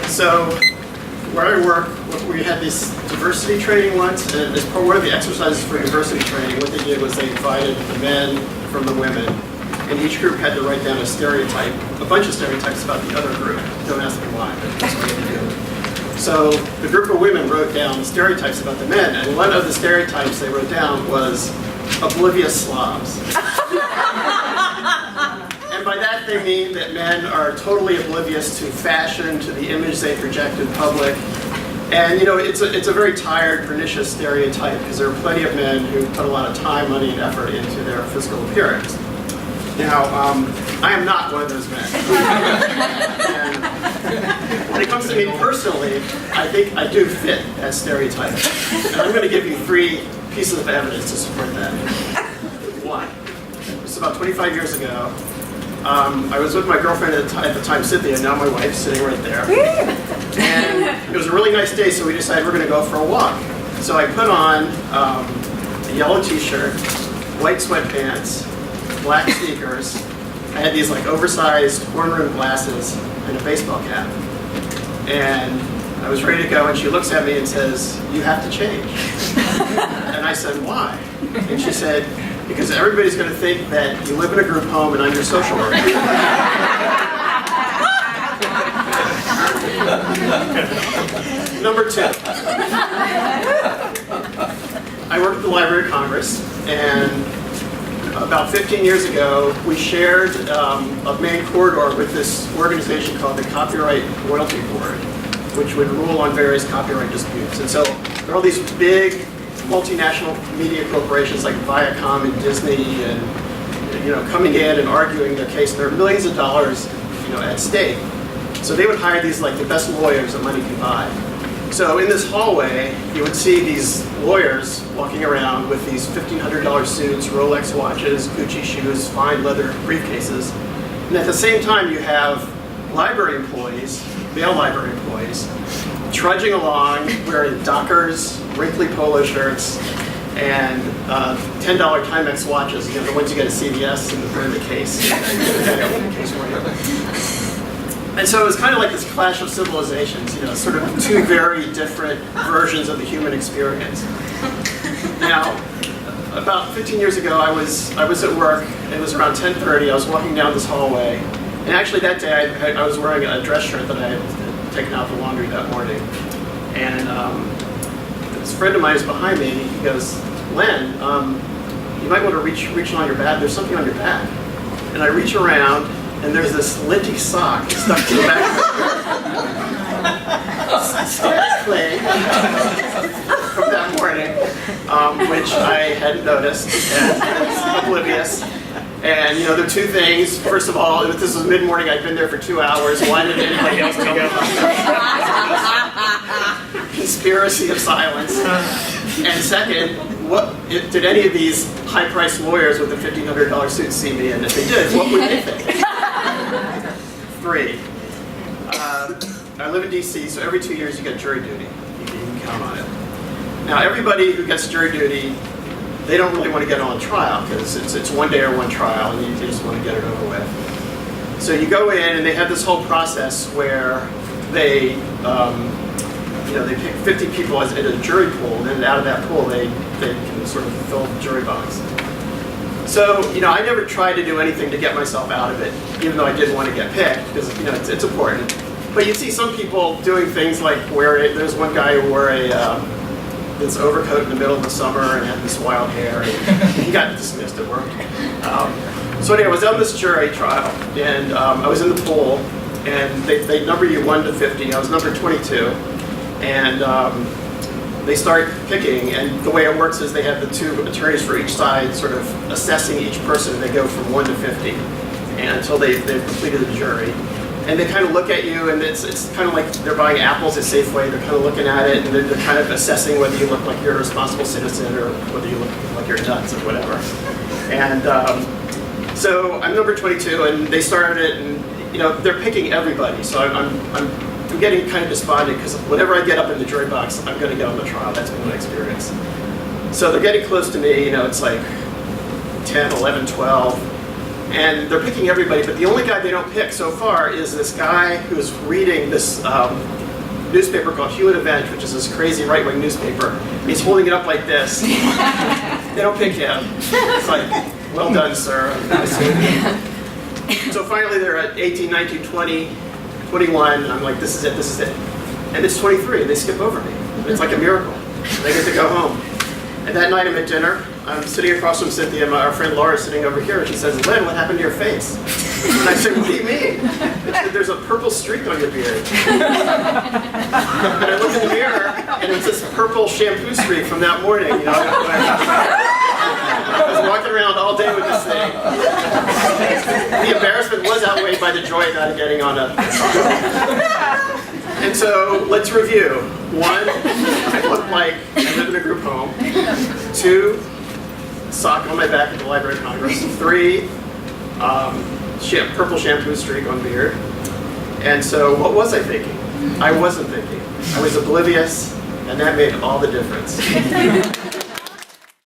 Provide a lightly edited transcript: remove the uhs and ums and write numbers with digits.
So where I work, we had this diversity training once, and as part one of the exercises for diversity training, what they did was they invited the men from the women, and each group had to write down a stereotype, a bunch of stereotypes about the other group. Don't ask me why, but that's what they do. So the group of women wrote down stereotypes about the men, and one of the stereotypes they wrote down was oblivious Slavs. And by that they mean that men are totally oblivious to fashion, to the image they project in public. And you know, it's a very tired, pernicious stereotype because there are plenty of men who put a lot of time, money, and effort into their physical appearance. Now, I am not one of those men. And when it comes to me personally, I think I do fit that stereotype. And I'm going to give you 3 pieces of evidence to support that. 1, this is about 25 years ago. I was with my girlfriend at the time, Cynthia, now my wife, sitting right there. And it was a really nice day, so we decided we're going to go for a walk. So I put on a yellow t-shirt, white sweatpants, black sneakers. I had these like oversized horn-rimmed glasses and a baseball cap. And I was ready to go, and she looks at me and says, "You have to change." And I said, "Why?" And she said, "Because everybody's going to think that you live in a group home and I'm your social worker." Number 2. I worked at the Library of Congress, and about 15 years ago, we shared a main corridor with this organization called the Copyright Royalty Board, which would rule on various copyright disputes. And so there are all these big multinational media corporations like Viacom and Disney, and you know, coming in and arguing their case. And there are millions of dollars, you know, at stake. So they would hire these like the best lawyers that money can buy. So in this hallway, you would see these lawyers walking around with these $1,500 suits, Rolex watches, Gucci shoes, fine leather briefcases. And at the same time, you have library employees, male library employees, trudging along wearing Dockers, wrinkly polo shirts, and $10 Timex watches, you know, the ones you get at CVS and they're in the case. And so it was kind of like this clash of civilizations, you know, sort of 2 very different versions of the human experience. Now, about 15 years ago, I was at work. It was around 10:30. I was walking down this hallway, and actually that day I was wearing a dress shirt that I had taken out the laundry that morning. And this friend of mine is behind me. He goes, "Len, you might want to reach on your back. There's something on your back." And I reach around, and there's this linty sock stuck to the back of the static clay from that morning, which I hadn't noticed and was oblivious. And you know, there are 2 things. First of all, if this was mid-morning, I'd been there for 2 hours. Why didn't anybody else tell me about that? Conspiracy of silence. And second, what did any of these high-priced lawyers with the $1,500 suits see me? And if they did, what would they think? 3. I live in DC, so every 2 years you get jury duty. You can count on it. Now, everybody who gets jury duty, they don't really want to get on trial because it's 1 day or 1 trial, and you just want to get it over with. So you go in, and they have this whole process where they, you know, they pick 50 people as in a jury pool, and then out of that pool, they can sort of fill the jury box. So, you know, I never tried to do anything to get myself out of it, even though I did want to get picked, because, you know, it's important. But you see some people doing things like there's one guy who wore this overcoat in the middle of the summer and had this wild hair, and he got dismissed at work. So anyway, I was on this jury trial, and I was in the pool, and they number you 1 to 50. I was number 22, and they start picking, and the way it works is they have the 2 attorneys for each side sort of assessing each person, and they go from 1 to 50 and until they've completed the jury. And they kind of look at you, and it's kind of like they're buying apples at Safeway. They're kind of looking at it, and they're kind of assessing whether you look like you're a responsible citizen or whether you look like you're nuts or whatever. And so I'm number 22, and they started it, and you know, they're picking everybody. So I'm getting kind of despondent because whenever I get up in the jury box, I'm going to get on the trial. That's been my experience. So they're getting close to me. You know, it's like 10, 11, 12. And they're picking everybody, but the only guy they don't pick so far is this guy who's reading this newspaper called Hewitt Event, which is this crazy right-wing newspaper. He's holding it up like this. They don't pick him. It's like, well done, sir. So finally they're at 18, 19, 20, 21, and I'm like, this is it, this is it. And it's 23, and they skip over me. It's like a miracle. They get to go home. And that night I'm at dinner. I'm sitting across from Cynthia, and our friend Laura is sitting over here, and she says, Len, what happened to your face? And I said, what do you mean? She said, there's a purple streak on your beard. And I look in the mirror, and it's this purple shampoo streak from that morning. You know, I was walking around all day with this thing. The embarrassment was outweighed by the joy that I'm getting on it. And so, let's review. 1, I look like I live in a group home. 2, sock on my back at the Library of Congress. 3, purple shampoo streak on beard. And so, what was I thinking? I wasn't thinking. I was oblivious, and that made all the difference.